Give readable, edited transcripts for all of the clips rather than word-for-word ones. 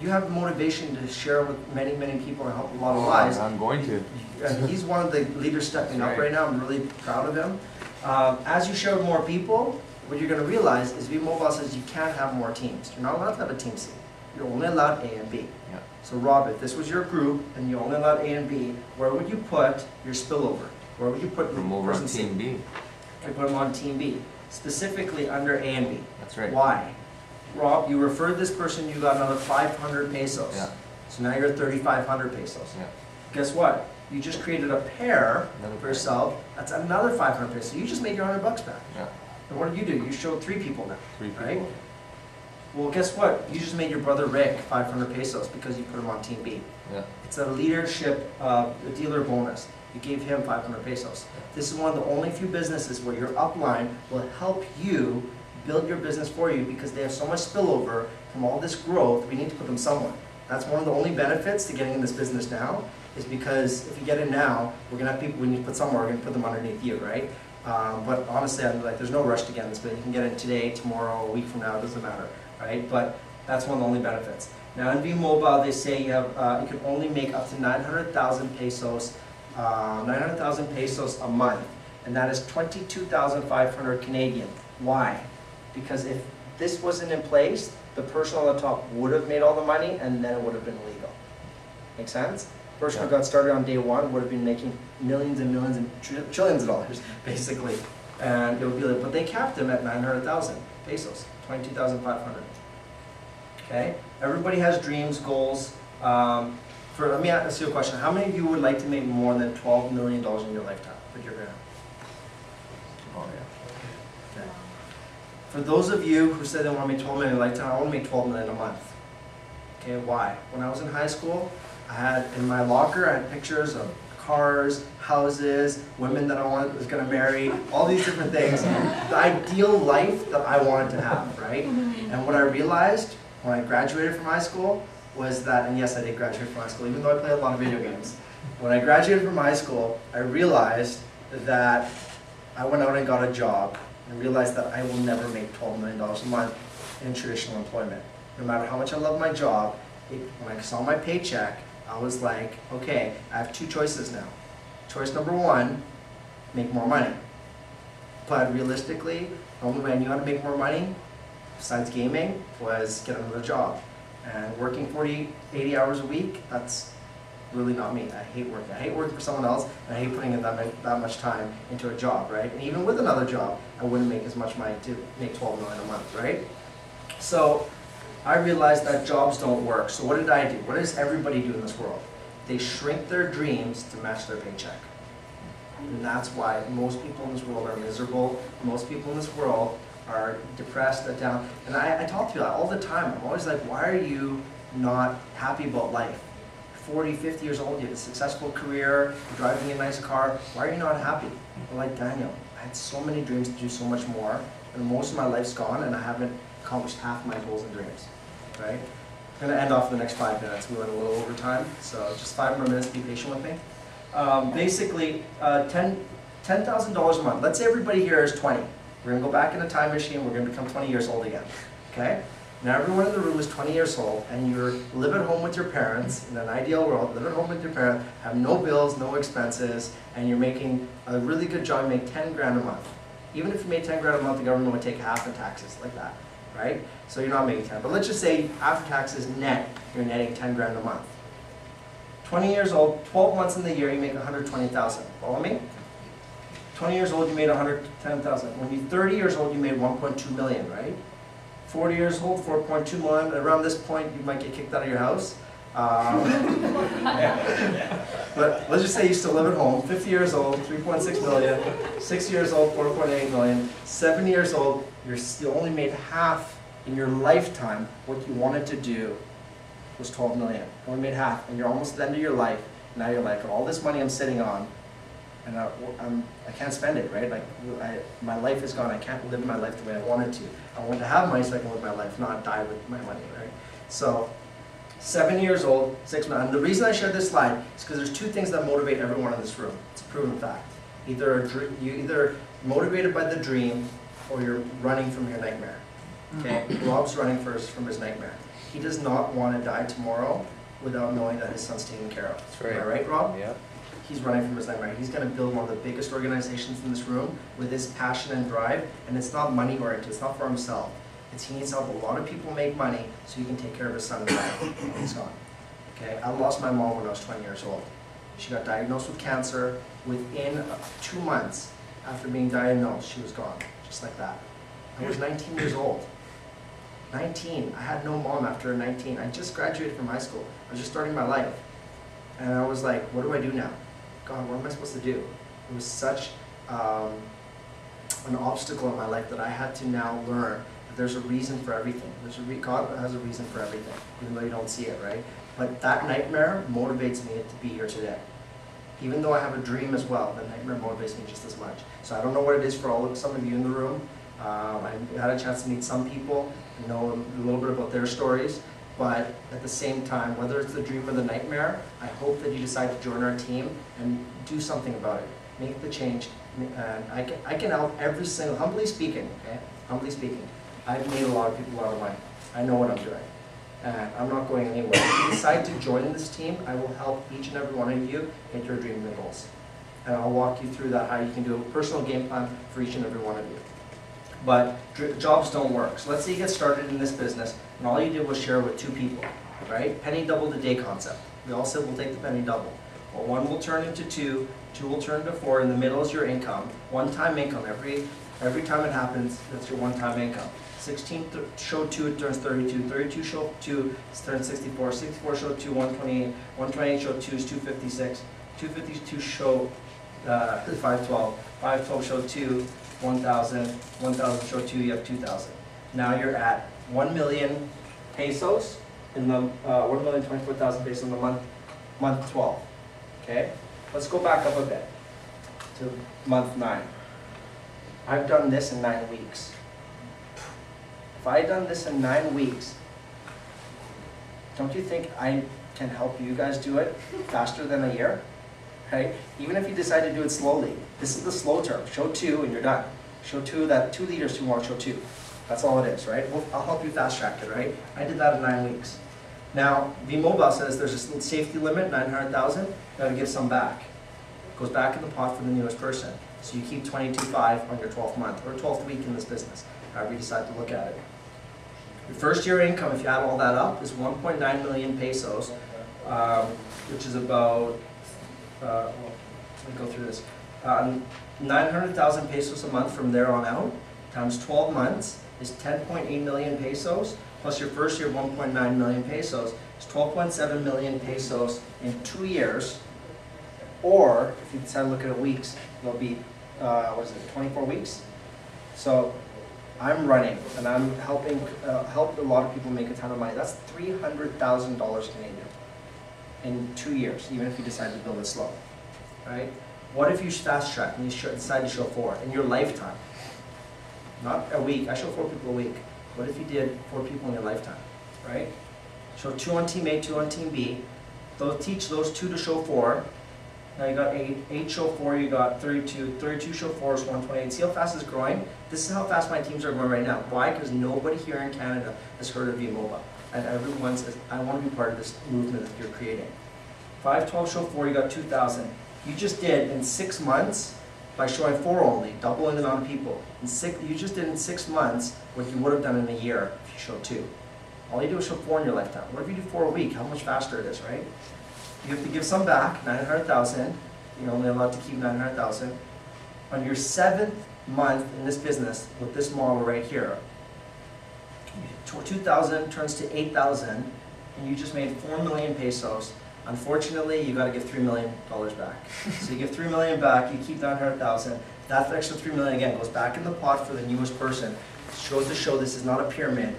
you have motivation to share with many, many people and help a lot of lives. I'm going to. And he's one of the leaders stepping up right now. I'm really proud of him. As you share with more people, what you're going to realize is VMobile says you can't have more teams. You're not allowed to have a team C. You're only allowed A and B. Yeah. So Rob, if this was your group and you only allowed A and B, where would you put your spillover? Where would you put From over on Team B. You put them on Team B, specifically under A and B. That's right. Why? Rob, you referred this person, you got another 500 pesos. Yeah. So now you're 3,500 pesos. Yeah. Guess what? You just created a pair Another for pair. yourself. That's another 500 pesos. So you just made your $100 back. Yeah. And what did you do? You showed 3 people now. 3 people. Right? Well, guess what? You just made your brother Rick 500 pesos because you put him on Team B. Yeah. It's a leadership dealer bonus. You gave him 500 pesos. This is one of the only few businesses where your upline will help you build your business for you because they have so much spillover from all this growth. We need to put them somewhere. That's one of the only benefits to getting in this business now, is because if you get in now, we're gonna have people we need to put somewhere. We're gonna put them underneath you, right? But honestly, I'm like, there's no rush to get in this business. You can get in today, tomorrow, a week from now. It doesn't matter, right? But that's one of the only benefits. Now in VMobile, they say you have you can only make up to 900,000 pesos, 900,000 pesos a month, and that is 22,500 Canadian. Why? Because if this wasn't in place, the person on the top would have made all the money, and then it would have been illegal. Make sense? The person who got started on day one would have been making millions and millions and trillions of dollars, basically, and it would be like, but they capped them at 900,000 pesos, 22,500. Okay, everybody has dreams, goals. Let me ask you a question. How many of you would like to make more than $12 million in your lifetime with your grant? Oh yeah. Okay. For those of you who said they want to make $12 million in a lifetime, I want to make $12 million a month. Okay, why? When I was in high school, I had in my locker, I had pictures of cars, houses, women that I was going to marry, all these different things. The ideal life that I wanted to have, right? And what I realized when I graduated from high school was that, and yes, I did graduate from high school, even though I played a lot of video games. When I graduated from high school, I realized that I went out and got a job and realized that I will never make $12 million a month in traditional employment. No matter how much I love my job, when I saw my paycheck, I was like, okay, I have 2 choices now. Choice number 1, make more money. But realistically, the only way I knew how to make more money, besides gaming, was get another job. And working 40, 80 hours a week, that's really not me. I hate working. I hate working for someone else, and I hate putting in that much time into a job, right? And even with another job, I wouldn't make as much money to make $12 million a month, right? So I realized that jobs don't work. So what did I do? What does everybody do in this world? They shrink their dreams to match their paycheck. And that's why most people in this world are miserable. Most people in this world are depressed, down. And I talk to people all the time. I'm always like, why are you not happy about life? 40, 50 years old, you have a successful career, you're driving a nice car, why are you not happy? I'm like, Daniel, I had so many dreams to do so much more, and most of my life's gone, and I haven't accomplished half my goals and dreams, right? I'm going to end off in the next 5 minutes. We went a little over time, so just 5 more minutes, be patient with me. Basically, $10,000 a month. Let's say everybody here is 20. We're going to go back in a time machine, we're going to become 20 years old again, okay? Now everyone in the room is 20 years old, and you live at home with your parents, in an ideal world, live at home with your parents, have no bills, no expenses, and you're making a really good job, you make 10 grand a month. Even if you made 10 grand a month, the government would take half in taxes, like that, right? So you're not making 10. But let's just say after taxes net, you're netting 10 grand a month. 20 years old, 12 months in the year, you make 120,000. Follow me? 20 years old, you made 110,000. When you're 30 years old, you made 1.2 million, right? 40 years old, 4.2 million. Around this point, you might get kicked out of your house. But let's just say you still live at home. 50 years old, 3.6 million. 6 years old, 4.8 million. 7 years old, you only made half in your lifetime what you wanted to do was 12 million. You only made half, and you're almost at the end of your life. Now you're like, all this money I'm sitting on, and I can't spend it, right? Like, my life is gone. I can't live my life the way I wanted to. I want to have money so I can live my life, not die with my money, right? So, 7 years old, 6 months. And the reason I shared this slide is because there's 2 things that motivate everyone in this room. It's a proven fact. You're either motivated by the dream, or you're running from your nightmare. Okay? Rob's running first from his nightmare. He does not want to die tomorrow without knowing that his son's taken care of. That's right. Am I right, Rob? Yeah. He's running from his nightmare. He's going to build one of the biggest organizations in this room with his passion and drive, and it's not money oriented, it's not for himself. It's he needs to help a lot of people make money so he can take care of his son and wife when he's gone. Okay, I lost my mom when I was 20 years old. She got diagnosed with cancer. Within 2 months after being diagnosed, she was gone, just like that. I was 19 years old. 19. I had no mom after 19. I just graduated from high school. I was just starting my life. And I was like, what do I do now? God, what am I supposed to do? It was such an obstacle in my life that I had to now learn that there's a reason for everything. God has a reason for everything, even though you don't see it, right? But that nightmare motivates me to be here today. Even though I have a dream as well, the nightmare motivates me just as much. So I don't know what it is for some of you in the room. I had a chance to meet some people and know a little bit about their stories. But at the same time, whether it's the dream or the nightmare, I hope that you decide to join our team and do something about it. Make the change. And I can help every single, humbly speaking, okay? Humbly speaking, I've made a lot of people a lot of money. I know what I'm doing. And I'm not going anywhere. If you decide to join this team, I will help each and every one of you hit your dreams and goals. And I'll walk you through that, how you can do a personal game plan for each and every one of you. But jobs don't work. So let's say you get started in this business, and all you did was share with 2 people, right? Penny double the day concept. We all said we'll take the penny double. Well, 1 will turn into 2, 2 will turn into 4, in the middle is your income. One-time income. Every time it happens, that's your one-time income. 16 show 2, it turns 32. 32 show 2, it turns 64. 64 show 2, 128. 128 show 2 is 256. 252 show 512. 512 show 2, 1,000. 1,000 show 2, you have 2,000. Now you're at 1 million pesos in the 1,024,000 pesos in the month 12. Okay, let's go back up a bit to month 9. I've done this in 9 weeks. If I had done this in 9 weeks, don't you think I can help you guys do it faster than a year? Okay? Even if you decide to do it slowly, this is the slow term. Show 2 and you're done. Show 2, that 2 liters who want show 2. That's all it is, right? Well, I'll help you fast track it, right? I did that in 9 weeks. Now, VMobile says there's a safety limit, 900,000. You got to give some back. It goes back in the pot for the newest person. So you keep 22.5 on your 12th month or 12th week in this business, however you decide to look at it. Your first year income, if you add all that up, is 1.9 million pesos, which is about, let me go through this, 900,000 pesos a month from there on out, times 12 months is 10.8 million pesos, plus your first year 1.9 million pesos, is 12.7 million pesos in 2 years, or if you decide to look at it weeks, it'll be, 24 weeks? So I'm running and I'm helping help a lot of people make a ton of money. That's $300,000 Canadian in 2 years, even if you decide to build it slow, right? What if you fast track and you decide to show 4 in your lifetime? Not a week, I show 4 people a week. What if you did 4 people in your lifetime, right? Show 2 on team A, 2 on team B. Teach those 2 to show 4. Now you got 8, 8 show 4, you got 32, 32 show 4 is 128. See how fast it's growing? This is how fast my teams are growing right now. Why? Because nobody here in Canada has heard of VMobile. And everyone says, I want to be part of this movement that you're creating. 512 show 4, you got 2,000. You just did in 6 months, by showing 4 only, doubling the amount of people. You just did in 6 months what you would have done in a year if you showed 2. All you do is show 4 in your lifetime. What if you do 4 a week? How much faster it is, right? You have to give some back, 900,000. You're only allowed to keep 900,000. On your 7th month in this business, with this model right here, 2,000 turns to 8,000, and you just made 4 million pesos. Unfortunately, you got to give $3 million back. So you give $3 million back, you keep 900,000. That extra $3 million again goes back in the pot for the newest person. It goes to show this is not a pyramid.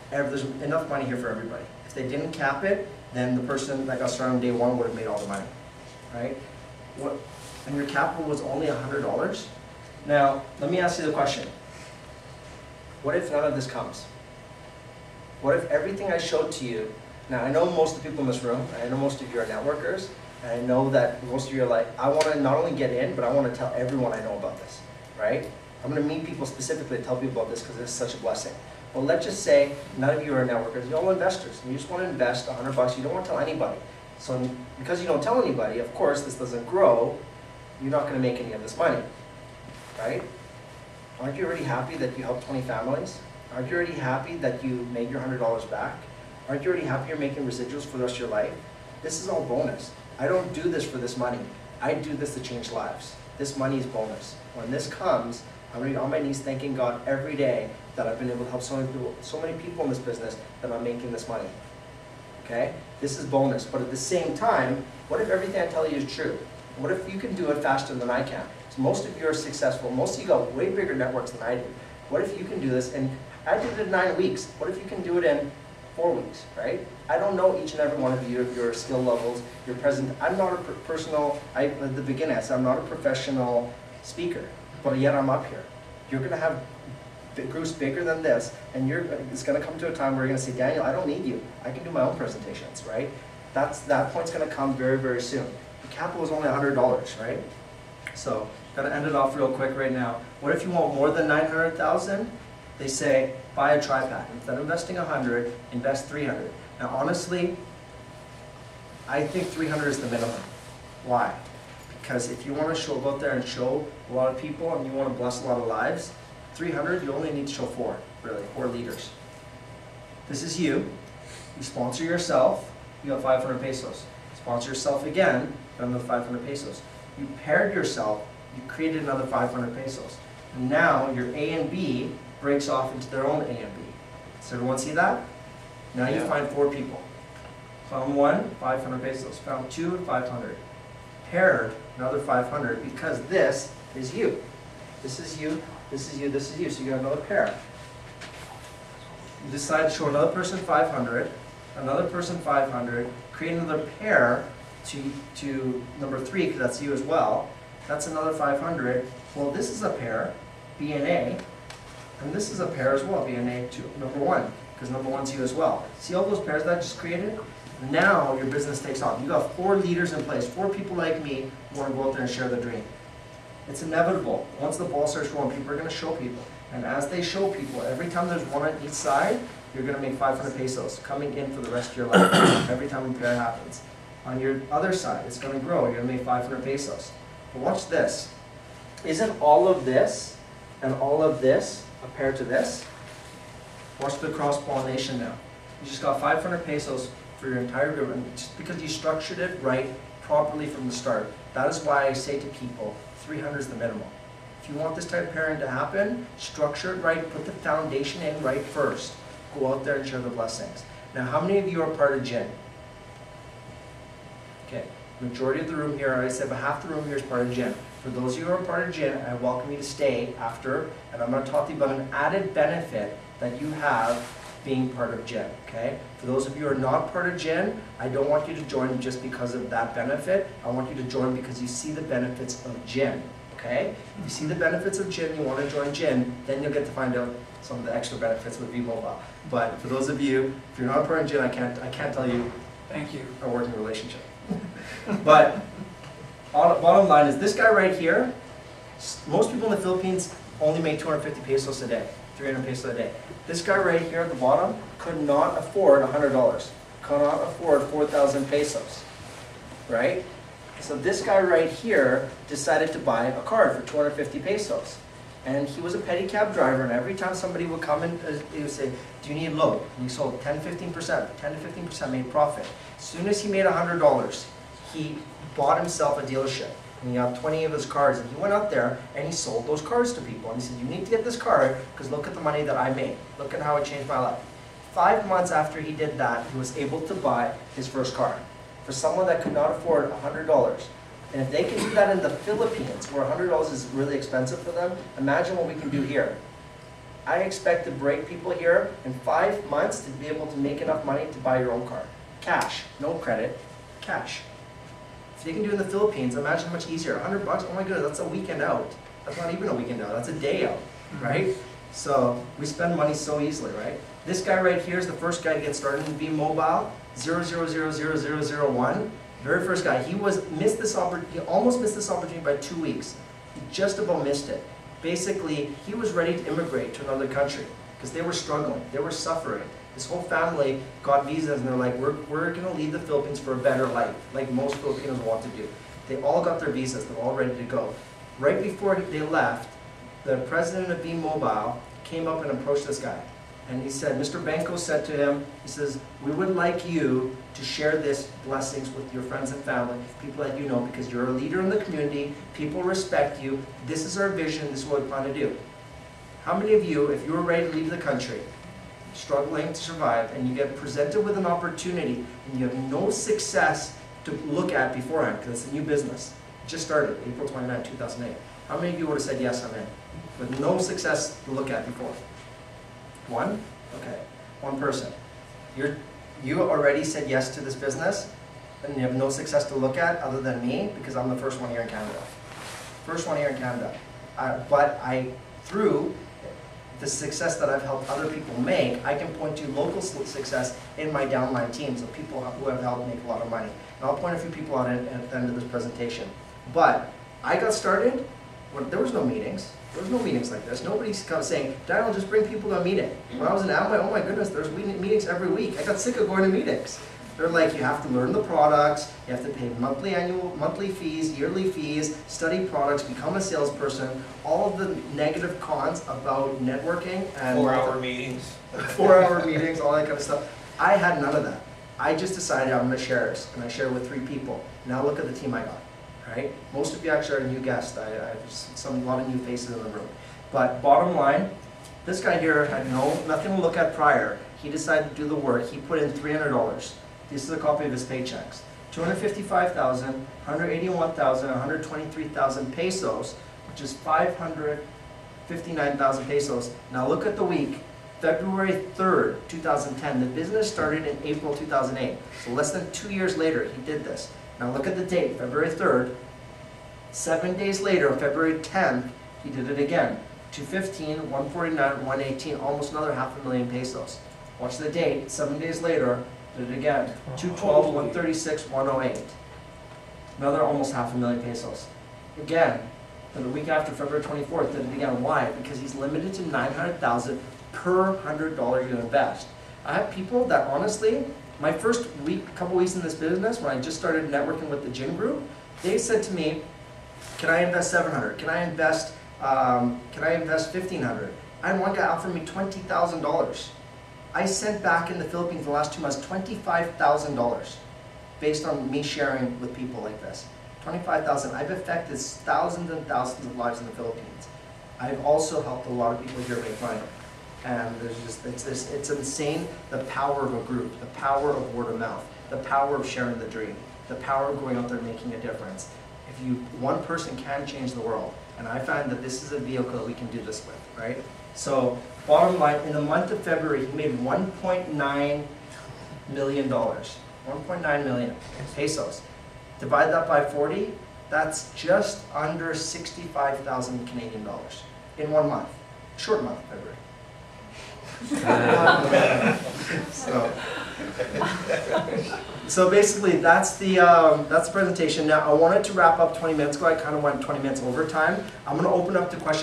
There's enough money here for everybody. If they didn't cap it, then the person that got started on day 1 would have made all the money, right? And your capital was only $100. Now, let me ask you the question. What if none of this comes? What if everything I showed to you, now I know most of the people in this room, I know most of you are networkers, and I know that most of you are like, I want to not only get in, but I want to tell everyone I know about this, right? I'm going to meet people specifically to tell people about this because it's such a blessing. Well, let's just say none of you are networkers, you're all investors, and you just want to invest $100, you don't want to tell anybody. So because you don't tell anybody, of course, this doesn't grow, you're not going to make any of this money, right? Aren't you already happy that you helped 20 families? Aren't you already happy that you made your $100 back? Aren't you already happy you're making residuals for the rest of your life? This is all bonus. I don't do this for this money. I do this to change lives. This money is bonus. When this comes, I'm going to be on my knees thanking God every day that I've been able to help so many people in this business that I'm making this money. Okay? This is bonus. But at the same time, what if everything I tell you is true? What if you can do it faster than I can? So most of you are successful. Most of you got way bigger networks than I do. What if you can do this? And I did it in 9 weeks. What if you can do it in 4 weeks, right? I don't know each and every one of you, your skill levels, your present. I'm not a at the beginning I said I'm not a professional speaker, but yet I'm up here. You're going to have groups bigger than this, and it's going to come to a time where you're going to say, Daniel, I don't need you. I can do my own presentations, right? That point's going to come very, very soon. The capital is only $100, right? So, got to end it off real quick right now. What if you want more than $900,000? They say, buy a tripod. Instead of investing 100, invest 300. Now, honestly, I think 300 is the minimum. Why? Because if you want to go out there and show a lot of people and you want to bless a lot of lives, 300, you only need to show 4, really, 4 leaders. This is you. You sponsor yourself, you have 500 pesos. Sponsor yourself again, you have another 500 pesos. You paired yourself, you created another 500 pesos. And now your A and B breaks off into their own A and B. Does everyone see that? Now you find 4 people. Found 1, 500 pesos. Found 2, 500. Paired, another 500, because this is you. This is you, this is you, this is you. So you got another pair. You decide to show another person 500, another person 500, create another pair to number 3, because that's you as well. That's another 500. Well, this is a pair, B and A, and this is a pair as well, B and A to number 1, because number 1's you as well. See all those pairs that I just created? Now your business takes off. You got 4 leaders in place, 4 people like me who want to go out there and share the dream. It's inevitable. Once the ball starts rolling, people are going to show people. And as they show people, every time there's 1 on each side, you're going to make 500 pesos coming in for the rest of your life. Every time a pair happens. On your other side, it's going to grow. You're going to make 500 pesos. But watch this. Isn't all of this and all of this a pair to this? Watch the cross-pollination now. You just got 500 pesos for your entire group, and just because you structured it right, properly from the start. That is why I say to people, 300 is the minimum. If you want this type of pairing to happen, structure it right, put the foundation in right first. Go out there and share the blessings. Now, how many of you are part of GIN? Okay, majority of the room here, I said, but half the room here is part of GIN. For those of you who are part of GIN, I welcome you to stay after, and I'm going to talk to you about an added benefit that you have being part of GIN, okay? For those of you who are not part of GIN, I don't want you to join just because of that benefit. I want you to join because you see the benefits of GIN, okay? If you see the benefits of GIN, you want to join GIN, then you'll get to find out some of the extra benefits with VMobile. But for those of you, if you're not part of GIN, I can't tell you. Thank you. A working relationship. But bottom line is this guy right here, most people in the Philippines only make 250 pesos a day, 300 pesos a day. This guy right here at the bottom could not afford $100, could not afford 4,000 pesos, right? So this guy right here decided to buy a card for 250 pesos. And he was a pedicab driver, and every time somebody would come in, he would say, do you need load? And he sold 10 to 15% made profit. As soon as he made $100, he bought himself a dealership. And he got 20 of his cars, and he went out there and he sold those cars to people. And he said, you need to get this card because look at the money that I made. Look at how it changed my life. 5 months after he did that, he was able to buy his first car. For someone that could not afford $100. And if they can do that in the Philippines, where $100 is really expensive for them, imagine what we can do here. I expect to break people here in 5 months to be able to make enough money to buy your own car. Cash, no credit, cash. If they can do it in the Philippines, imagine how much easier. $100, oh my goodness, that's a weekend out. That's not even a weekend out, that's a day out, right? So we spend money so easily, right? This guy right here is the first guy to get started in VMobile, 00000001. Very first guy. He almost missed this opportunity by 2 weeks. He just about missed it. Basically, he was ready to immigrate to another country. because they were struggling, they were suffering. This whole family got visas and they're like, we're gonna leave the Philippines for a better life, like most Filipinos want to do. They all got their visas, they're all ready to go. Right before they left, the president of VMobile came up and approached this guy. And he said, Mr. Banco said to him, he says, we would like you to share this blessings with your friends and family, people that you know, because you're a leader in the community, people respect you, this is our vision, this is what we plan to do. How many of you, if you were ready to leave the country, struggling to survive, and you get presented with an opportunity, and you have no success to look at beforehand, because it's a new business, it just started, April 29, 2008. How many of you would have said, yes, I'm in, with no success to look at before? One? Okay, one person. You already said yes to this business, and you have no success to look at other than me, because I'm the first one here in Canada. First one here in Canada. But through the success that I've helped other people make, I can point to local success in my downline teams of people who have helped make a lot of money. And I'll point a few people out at the end of this presentation. But I got started when there was no meetings. There was no meetings like this. Nobody's kind of saying, Daniel, just bring people to a meeting. When I was in Amway, oh my goodness, there's meetings every week. I got sick of going to meetings. They're like, you have to learn the products, you have to pay monthly fees, yearly fees, study products, become a salesperson, all of the negative cons about networking and 4-hour meetings. 4-hour meetings, all that kind of stuff. I had none of that. I just decided I'm going to share this, and I shared with 3 people. Now look at the team I got. Right? Most of you actually are new guests. I have a lot of new faces in the room. But bottom line, this guy here had nothing to look at prior. He decided to do the work. He put in $300. This is a copy of his paychecks. 255,000, 181,000, 123,000 pesos, which is 559,000 pesos. Now look at the week. February 3rd, 2010. The business started in April 2008. So less than 2 years later, he did this. Now look at the date, February 3rd. 7 days later, on February 10th, he did it again. 215, 149, 118, almost another 500,000 pesos. Watch the date, 7 days later, did it again. 212, 136, 108. Another almost 500,000 pesos. Again, the week after, February 24th, did it again. Why? Because he's limited to 900,000 per $100 you invest. I have people that honestly, my first couple weeks in this business, when I just started networking with the gym group, they said to me, can I invest 700? Can I invest 1,500? I had one guy offer me $20,000. I sent back in the Philippines the last 2 months $25,000 based on me sharing with people like this. 25,000. I've affected thousands and thousands of lives in the Philippines. I've also helped a lot of people here make money. And there's just, it's insane, the power of a group, the power of word of mouth, the power of sharing the dream, the power of going out there and making a difference. If one person can change the world, and I find that this is a vehicle that we can do this with, right? So, bottom line, in the month of February, he made $1.9 million. 1.9 million pesos. Divide that by 40, that's just under 65,000 Canadian dollars in 1 month. Short month, February. So basically, that's the presentation. Now, I wanted to wrap up 20 minutes ago. I kind of went 20 minutes over time. I'm going to open up to questions.